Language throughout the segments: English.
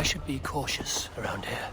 should be cautious around here.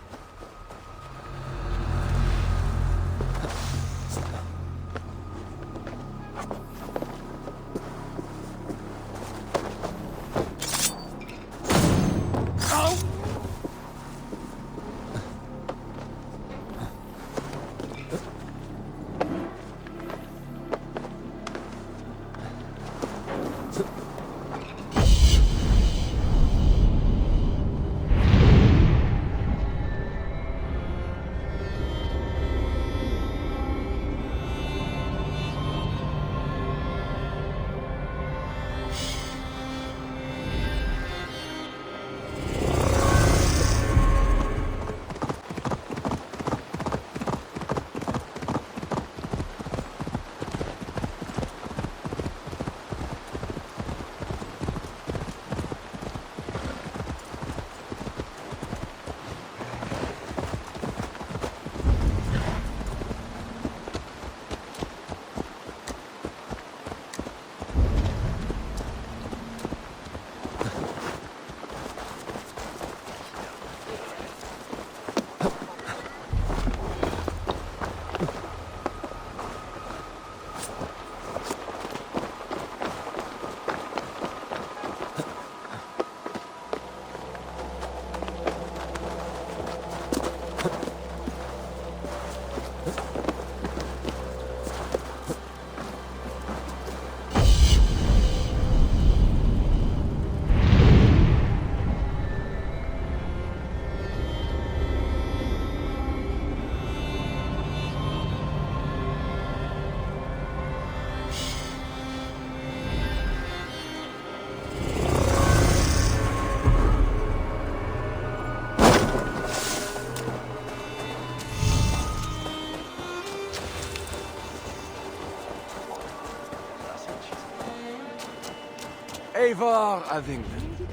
Eivor of England.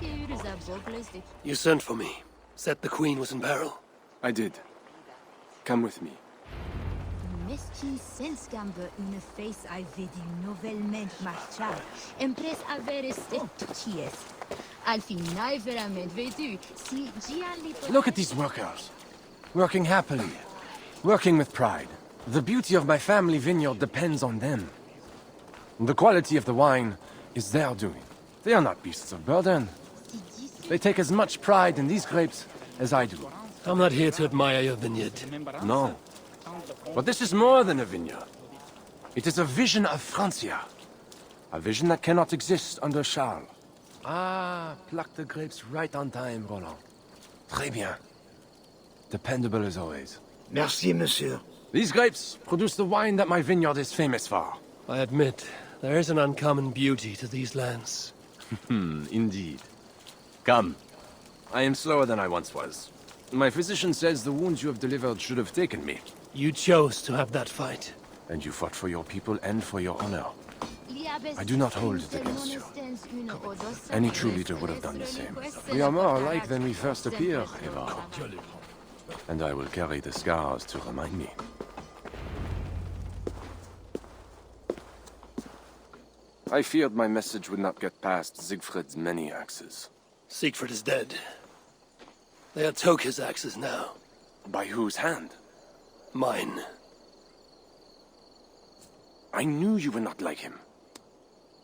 You sent for me. Said the Queen was in peril. I did. Come with me. Meskin selskapet under face I vedi novelment marchar. Empress avere stettuties. Alfin nai verament vedu si gialli. Look at these workers. Working happily. Working with pride. The beauty of my family vineyard depends on them. The quality of the wine is their doing. They are not beasts of burden. They take as much pride in these grapes as I do. I'm not here to admire your vineyard. No. But this is more than a vineyard. It is a vision of Francia. A vision that cannot exist under Charles. Ah, pluck the grapes right on time, Roland. Très bien. Dependable as always. Merci, monsieur. These grapes produce the wine that my vineyard is famous for. I admit, there is an uncommon beauty to these lands. Indeed. Come. I am slower than I once was. My physician says the wounds you have delivered should have taken me. You chose to have that fight. And you fought for your people and for your honor. I do not hold it against you. Any true leader would have done the same. We are more alike than we first appear, Eivor. And I will carry the scars to remind me. I feared my message would not get past Siegfried's many axes. Siegfried is dead. They are Toka's axes now. By whose hand? Mine. I knew you were not like him.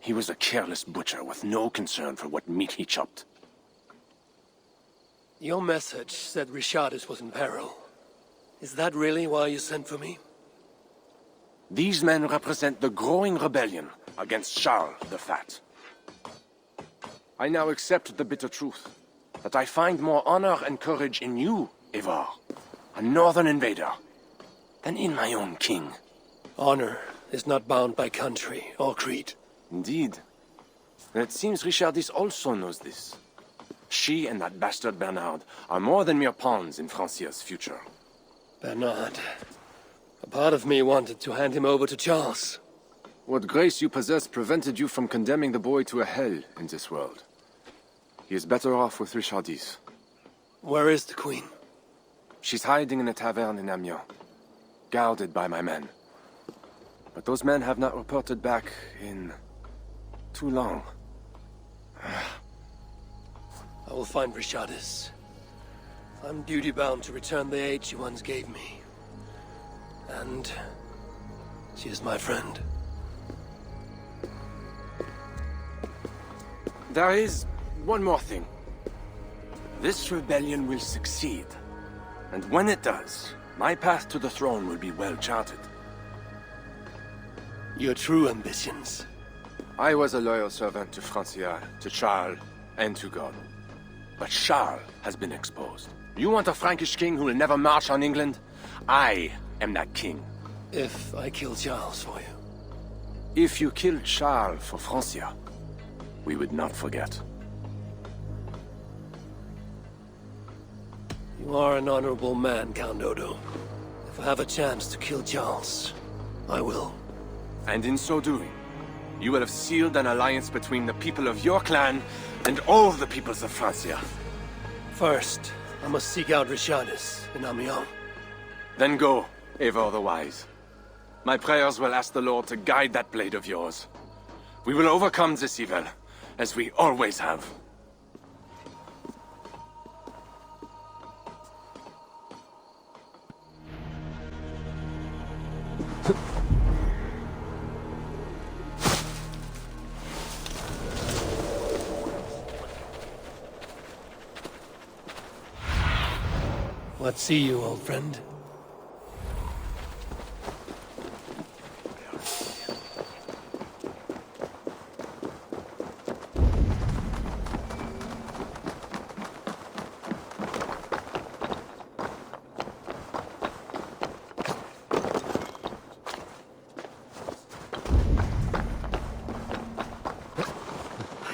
He was a careless butcher with no concern for what meat he chopped. Your message said Richardis was in peril. Is that really why you sent for me? These men represent the growing rebellion against Charles the Fat. I now accept the bitter truth that I find more honor and courage in you, Eivor, a northern invader, than in my own king. Honor is not bound by country or creed. Indeed. And it seems Richardis also knows this. She and that bastard Bernard are more than mere pawns in Francia's future. Bernard. A part of me wanted to hand him over to Charles. What grace you possess prevented you from condemning the boy to a hell in this world. He is better off with Richardis. Where is the Queen? She's hiding in a tavern in Amiens, guarded by my men. But those men have not reported back in too long. I will find Richardis. I'm duty-bound to return the aid she once gave me. And she is my friend. There is one more thing. This rebellion will succeed. And when it does, my path to the throne will be well charted. Your true ambitions. I was a loyal servant to Francia, to Charles, and to God. But Charles has been exposed. You want a Frankish king who will never march on England? I am that king. If I kill Charles for you. If you killed Charles for Francia, we would not forget. You are an honorable man, Count Odo. If I have a chance to kill Charles, I will. And in so doing, you will have sealed an alliance between the people of your clan and all the peoples of Francia. First, I must seek out Richardis in Amiens. Then go, Eivor the Wise. My prayers will ask the Lord to guide that blade of yours. We will overcome this evil, as we always have. What see you, old friend?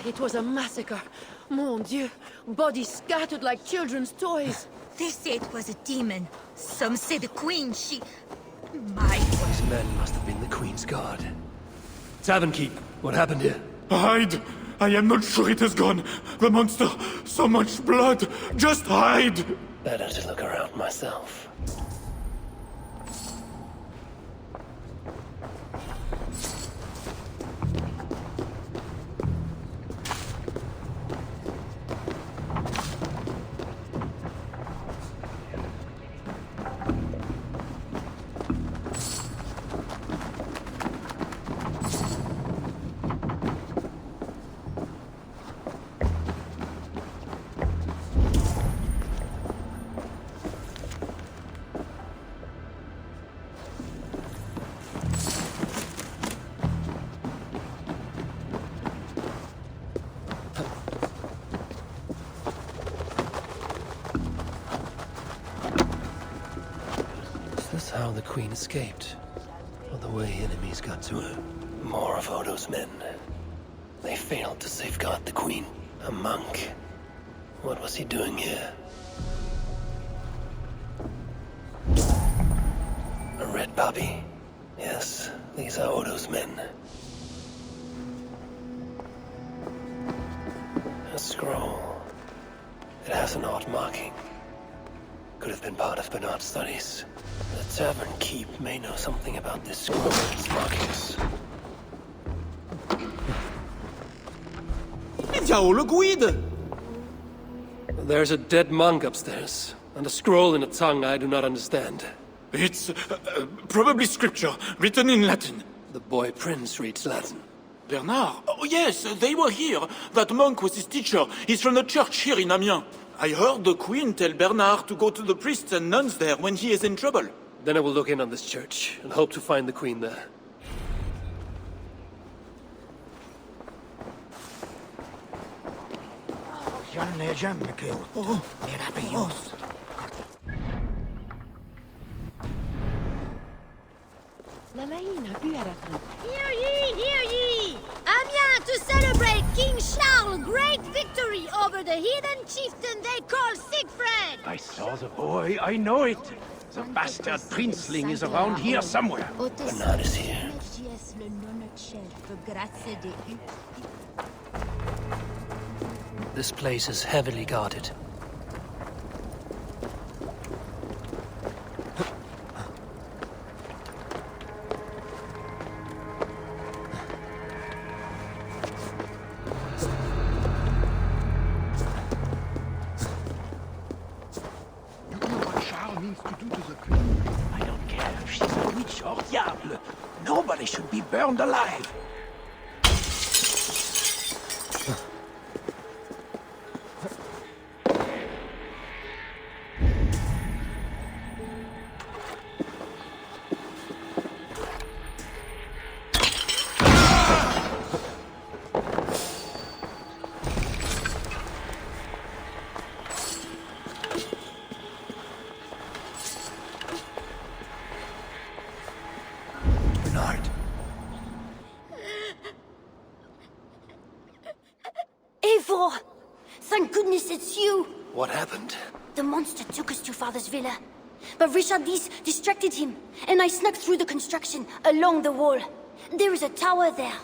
It was a massacre. Mon Dieu. Bodies scattered like children's toys. They say it was a demon. Some say the queen, she... My... These men must have been the Queen's guard. Tavern Keep, what happened here? Hide! I am not sure it has gone. The monster, so much blood. Just hide! Better to look around myself. How the Queen escaped, or the way enemies got to her. More of Odo's men. They failed to safeguard the Queen. A monk. What was he doing here? A red puppy. Yes, these are Odo's men. A scroll. It has an odd marking. Could have been part of Bernard's studies. The Tavern Keep may know something about this scroll and its markings. There's a dead monk upstairs, and a scroll in a tongue I do not understand. It's probably scripture, written in Latin. The boy prince reads Latin. Bernard? Oh yes, they were here. That monk was his teacher. He's from the church here in Amiens. I heard the Queen tell Bernard to go to the priests and nuns there when he is in trouble. Then I will look in on this church, and hope to find the Queen there. Hear ye, hear ye! Amiens to celebrate King Charles' great victory over the heathen chieftain they call Siegfried! I saw the boy, I know it. The bastard princeling is around here somewhere. Bernard is here. This place is heavily guarded. They should be burned alive. Eivor! Thank goodness it's you! What happened? The monster took us to Father's villa. But Richard distracted him, and I snuck through the construction, along the wall. There is a tower there.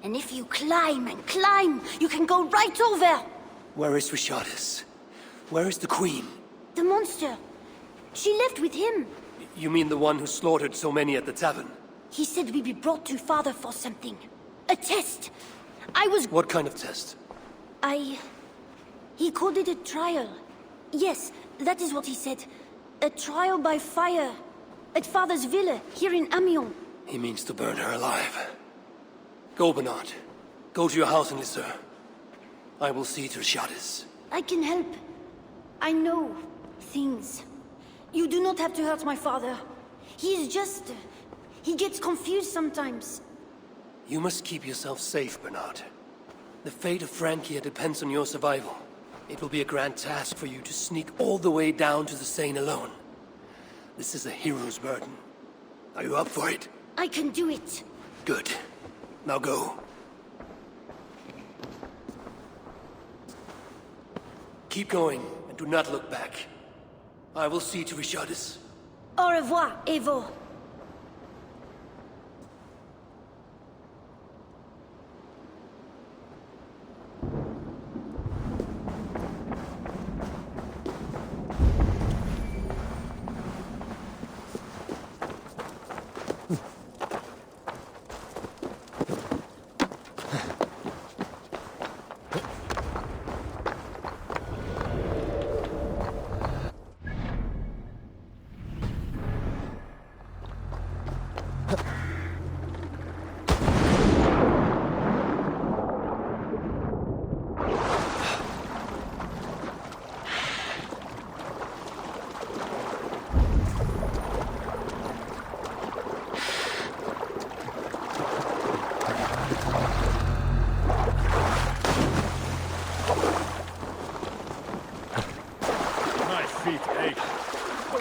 And if you climb and climb, you can go right over! Where is Richardis? Where is the Queen? The monster. She left with him. You mean the one who slaughtered so many at the tavern? He said we'd be brought to Father for something. A test. I was... What kind of test? He called it a trial. Yes, that is what he said. A trial by fire. At Father's villa, here in Amiens. He means to burn her alive. Go, Bernard. Go to your house in Lisseur. I will see to Richardis. I can help. I know things. You do not have to hurt my father. He is just... he gets confused sometimes. You must keep yourself safe, Bernard. The fate of Francia depends on your survival. It will be a grand task for you to sneak all the way down to the Seine alone. This is a hero's burden. Are you up for it? I can do it. Good. Now go. Keep going, and do not look back. I will see to Richardis. Au revoir, Eivor.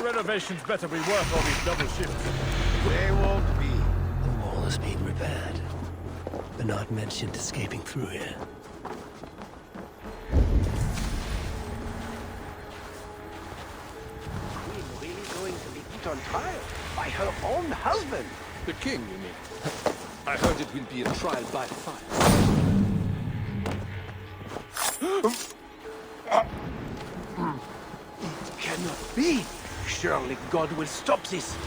Renovations better be worth all these double shifts. They won't be. The wall is being repaired. Bernard mentioned escaping through here. Queen really going to be put on trial by her own husband? The king, you mean? I heard it will be a trial by fire. It cannot be. Surely God will stop this.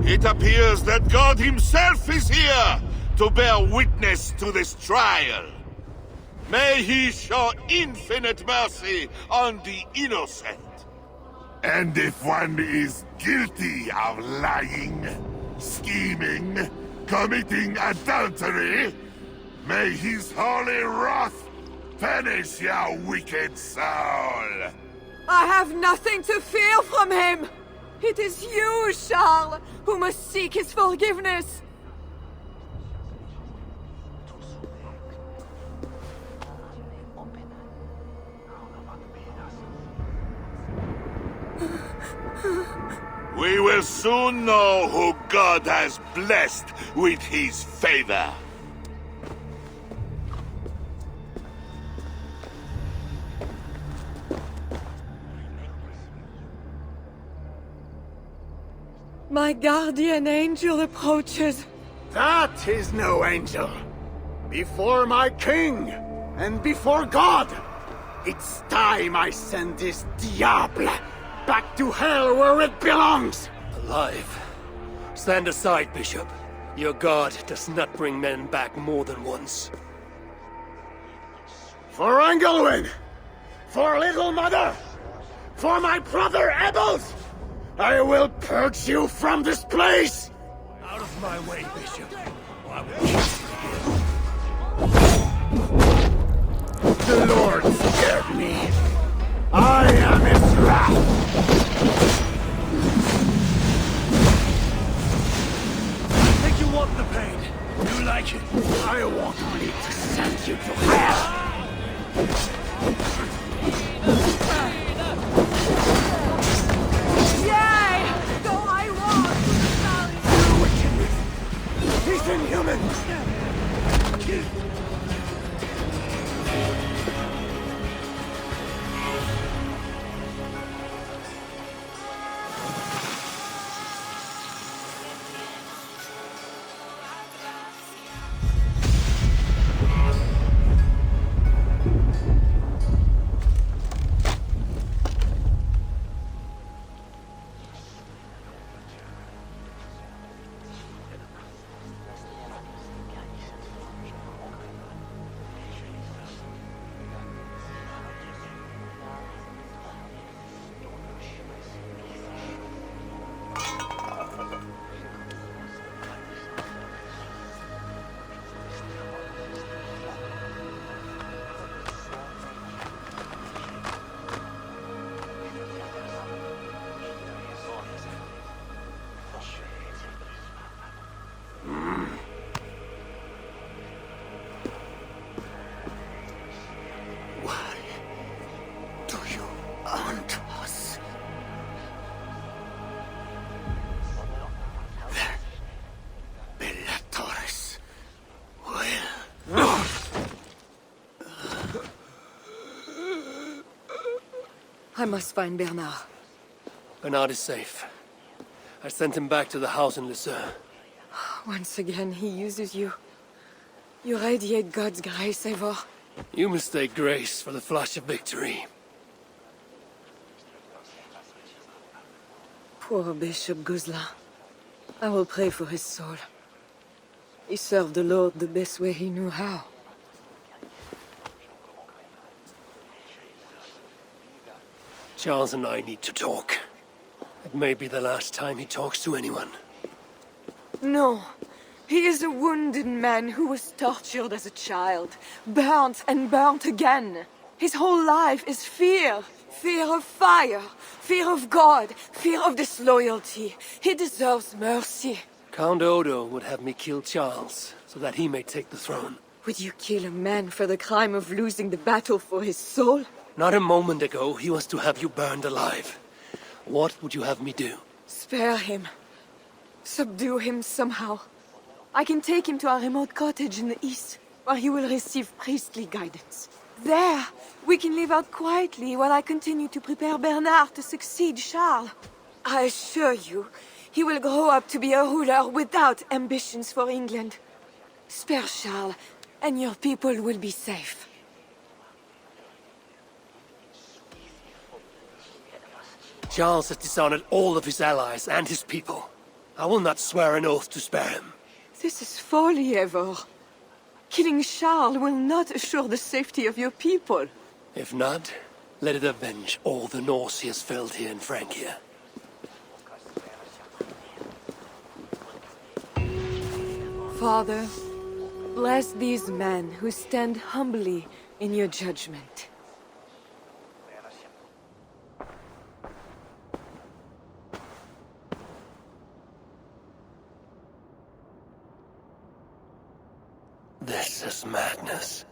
It appears that God himself is here to bear witness to this trial. May he show infinite mercy on the innocent. And if one is guilty of lying, scheming, committing adultery, may his holy wrath punish your wicked soul. I have nothing to fear from him! It is you, Charles, who must seek his forgiveness! We will soon know who God has blessed with his favor. My guardian angel approaches. That is no angel. Before my king, and before God, it's time I send this diable back to hell where it belongs! Alive. Stand aside, Bishop. Your God does not bring men back more than once. For Engelwin! For Little Mother! For my brother Ebels! I will purge you from this place! Out of my way, Bishop. The Lord scared me. I am his wrath! I think you want the pain. You like it. I want me to send you to hell! He's inhuman! I must find Bernard. Bernard is safe. I sent him back to the house in Lucerne. Once again, he uses you. You radiate God's grace, Eivor. You mistake grace for the flash of victory. Poor Bishop Guzla. I will pray for his soul. He served the Lord the best way he knew how. Charles and I need to talk. It may be the last time he talks to anyone. No. He is a wounded man who was tortured as a child, burnt and burnt again. His whole life is fear. Fear of fire, fear of God, fear of disloyalty. He deserves mercy. Count Odo would have me kill Charles, so that he may take the throne. Would you kill a man for the crime of losing the battle for his soul? Not a moment ago, he was to have you burned alive. What would you have me do? Spare him. Subdue him somehow. I can take him to our remote cottage in the east, where he will receive priestly guidance. There, we can live out quietly while I continue to prepare Bernard to succeed Charles. I assure you, he will grow up to be a ruler without ambitions for England. Spare Charles, and your people will be safe. Charles has dishonored all of his allies and his people. I will not swear an oath to spare him. This is folly, Eivor. Killing Charles will not assure the safety of your people. If not, let it avenge all the Norse he has felled here in Francia. Father, bless these men who stand humbly in your judgment. This is madness.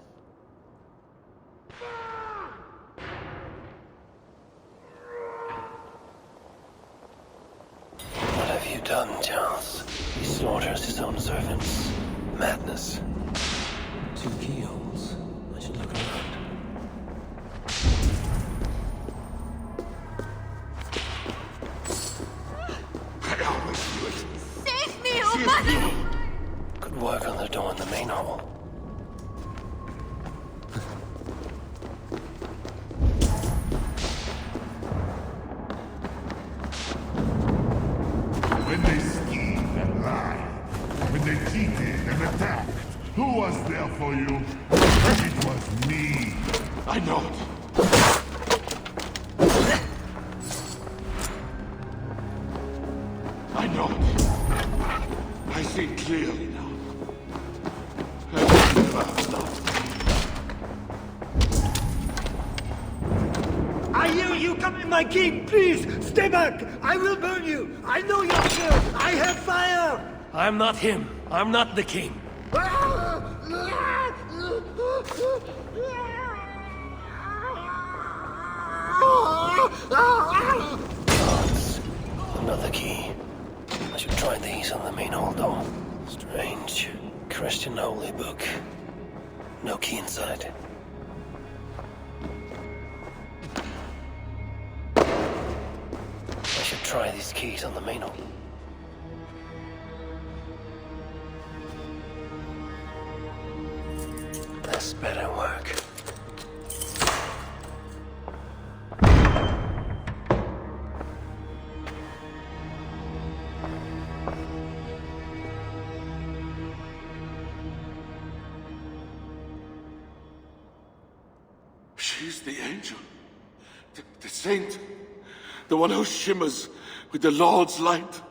forgotten, Charles. He slaughters his own servants. Madness. 2 keyholes. I should look around. I always knew it. Save me, oh mother! Could work on the door in the main hall. When they schemed and lied, when they cheated and attacked, who was there for you? It was me. I know it. I know it. I see clearly now. I will never have stopped. I hear you coming, my king! Please, stay back! I will burn you! I know you're here! I have fire! I'm not him. I'm not the king. Gods. Another key. I should try these on the main hall door. Strange. Christian holy book. No key inside. I should try these keys on the main hall. This better work. She's the angel. The saint. The one who shimmers with the Lord's light.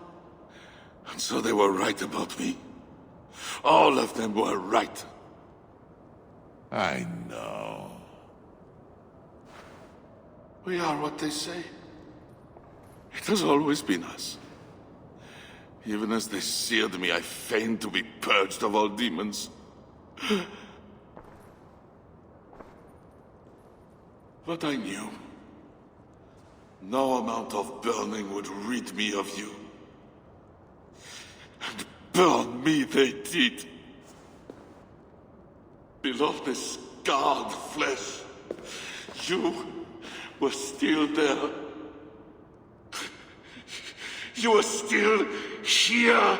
And so they were right about me. All of them were right. I know. We are what they say. It has always been us. Even as they seared me, I feigned to be purged of all demons. But I knew. No amount of burning would rid me of you. And burn me they did. Below the scarred flesh, you were still there. You are still here.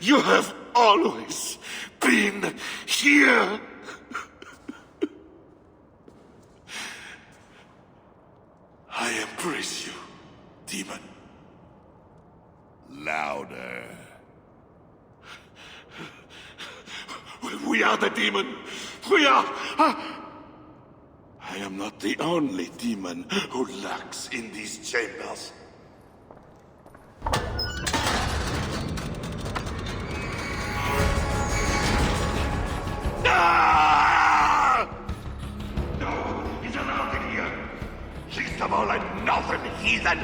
You have always been here. I embrace you, demon. Louder. We are the demon. We are... I am not the only demon who lurks in these chambers. Ah! No one is allowed in here. Least of all a northern heathen.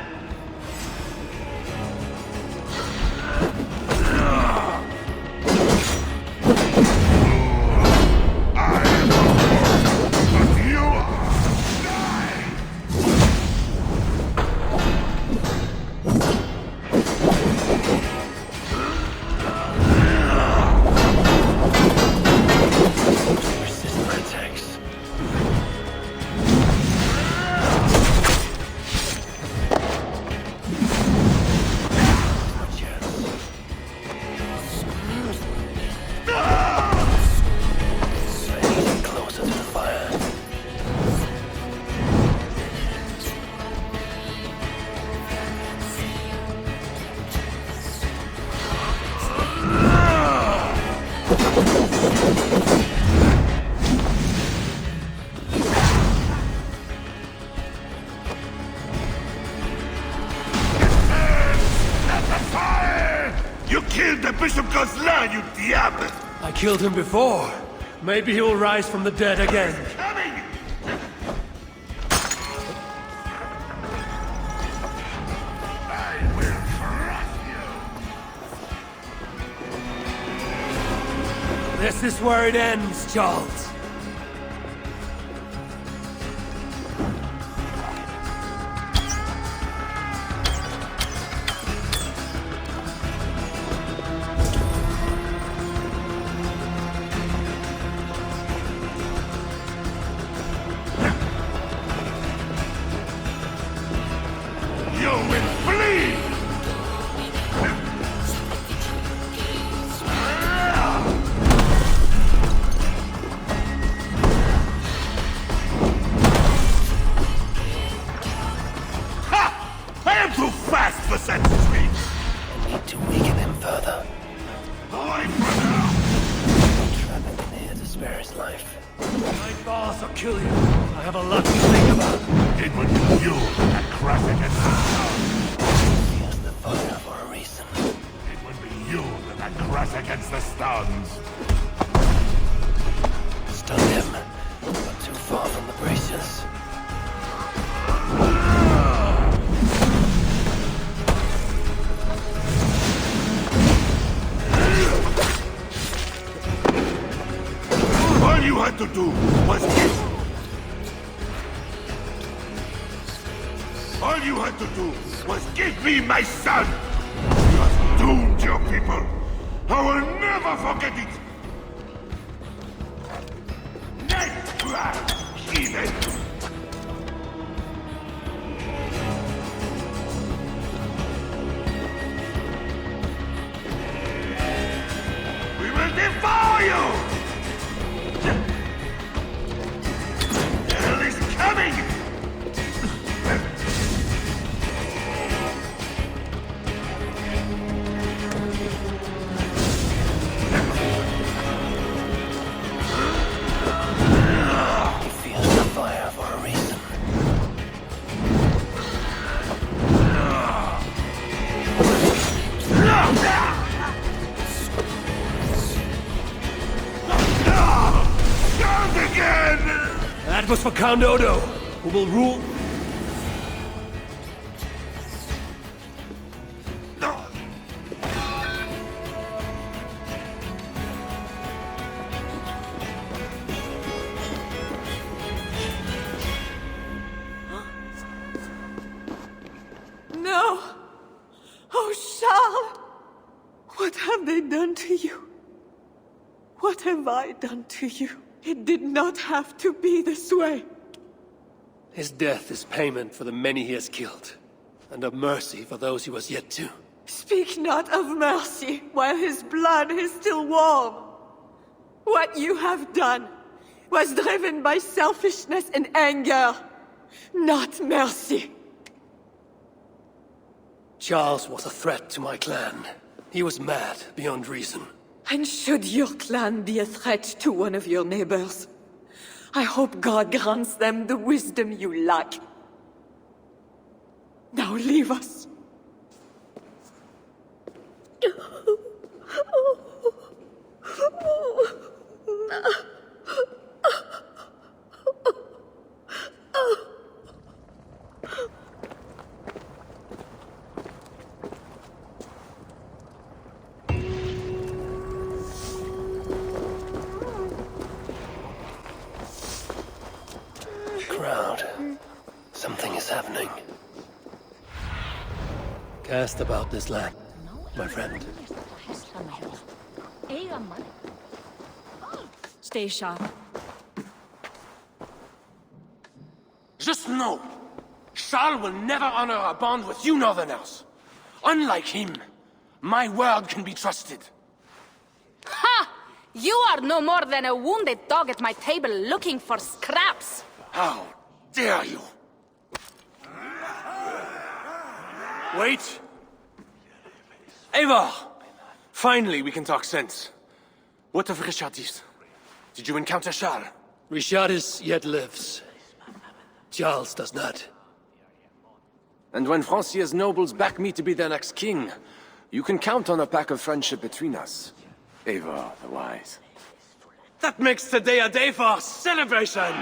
I killed him before. Maybe he will rise from the dead again. Coming! I will crush you! This is where it ends, Charles. You will bleed! I am too fast for such tricks! I need to weaken him further. Away from her! Trapping him here to spare his life. My boss will kill you. I have a lot to think about. It would be you that crash against the stone. Fears the fire for a reason. It would be you that crash against the stones. Stun him, but too far from the braziers. All you had to do was All you had to do was give me my son! You have doomed your people! I will never forget it! Even! We will devour you! Hell is coming! He feels the fire for a reason. Shout again! That was for Count Odo, who will rule. No! Oh, Charles! What have they done to you? What have I done to you? It did not have to be this way. His death is payment for the many he has killed, and of mercy for those he was yet to. Speak not of mercy while his blood is still warm. What you have done was driven by selfishness and anger, not mercy. Charles was a threat to my clan. He was mad beyond reason. And should your clan be a threat to one of your neighbors, I hope God grants them the wisdom you lack. Now leave us. Crowd. Something is happening. Cast about this land, my friend. Stay sharp. Just know, Charles will never honor a bond with you Northerners. Unlike him, my word can be trusted. Ha! You are no more than a wounded dog at my table looking for scraps. How dare you? Wait! Eivor! Finally, we can talk sense. What of Richardis? Did you encounter Charles? Richardis yet lives. Charles does not. And when Francia's nobles back me to be their next king, you can count on a pact of friendship between us. Eivor the Wise. That makes today a day for celebration!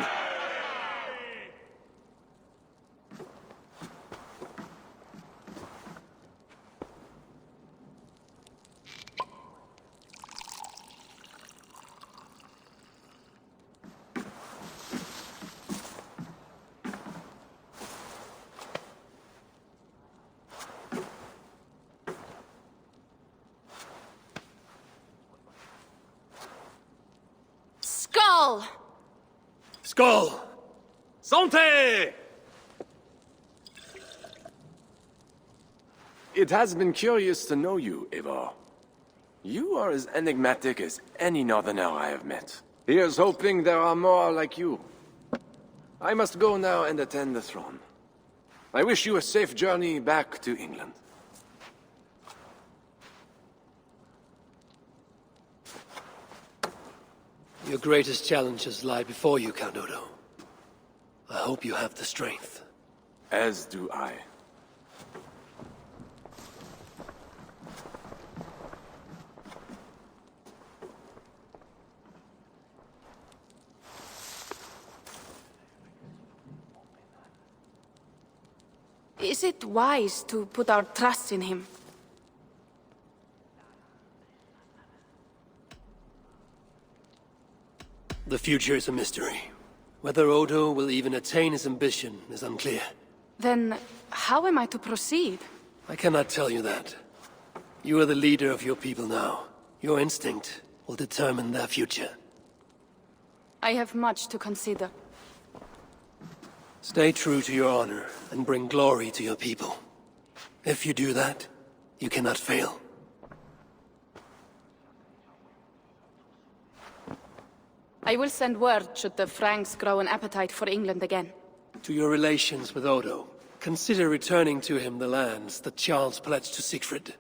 Skull! Skull! Santé! It has been curious to know you, Eivor. You are as enigmatic as any northerner I have met. Here's hoping there are more like you. I must go now and attend the throne. I wish you a safe journey back to England. Your greatest challenges lie before you, Count Odo. I hope you have the strength. As do I. Is it wise to put our trust in him? The future is a mystery. Whether Odo will even attain his ambition is unclear. Then, how am I to proceed? I cannot tell you that. You are the leader of your people now. Your instinct will determine their future. I have much to consider. Stay true to your honor and bring glory to your people. If you do that, you cannot fail. I will send word should the Franks grow an appetite for England again. To your relations with Odo, consider returning to him the lands that Charles pledged to Siegfried.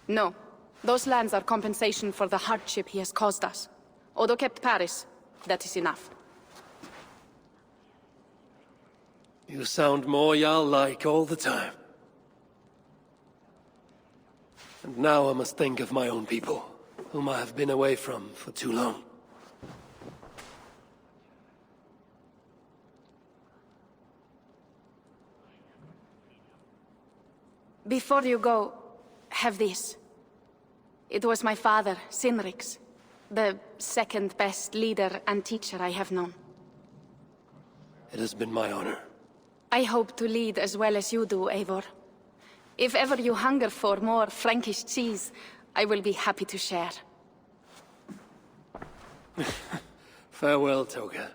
No. Those lands are compensation for the hardship he has caused us. Odo kept Paris. That is enough. You sound more Jarl-like all the time. And now I must think of my own people, whom I have been away from for too long. Before you go, have this. It was my father, Sinrik's, the second best leader and teacher I have known. It has been my honor. I hope to lead as well as you do, Eivor. If ever you hunger for more Frankish cheese, I will be happy to share. Farewell, Toga.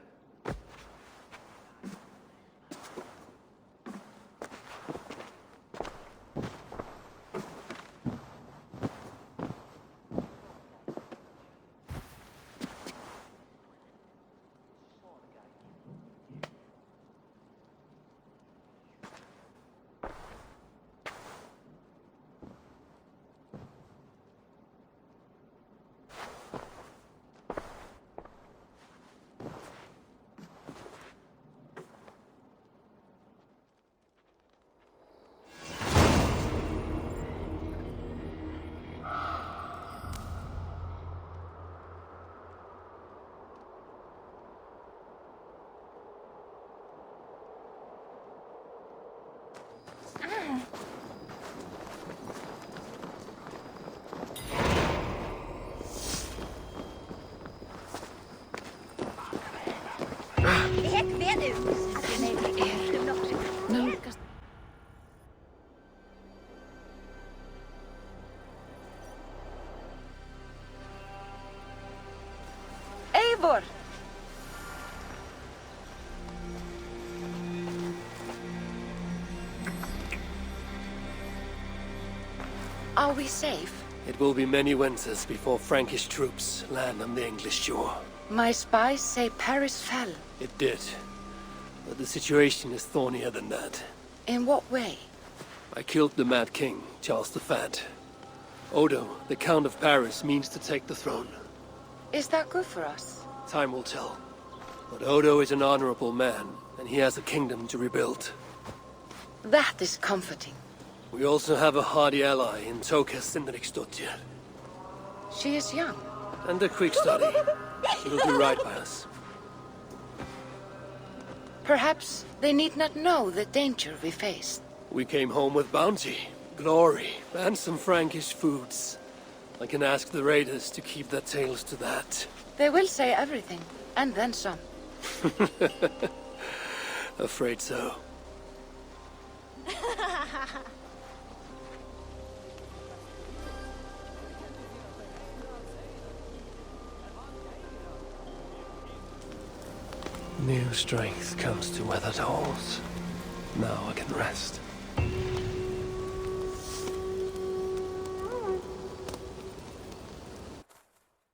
Eivor! Are we safe? It will be many winters before Frankish troops land on the English shore. My spies say Paris fell. It did. But the situation is thornier than that. In what way? I killed the Mad King, Charles the Fat. Odo, the Count of Paris, means to take the throne. Is that good for us? Time will tell. But Odo is an honorable man, and he has a kingdom to rebuild. That is comforting. We also have a hardy ally in Toka Sindriksdottir. She is young. And a quick study. She will do right by us. Perhaps they need not know the danger we faced. We came home with bounty, glory, and some Frankish foods. I can ask the raiders to keep their tails to that. They will say everything, and then some. Afraid so. New strength comes to weathered halls. Now I can rest.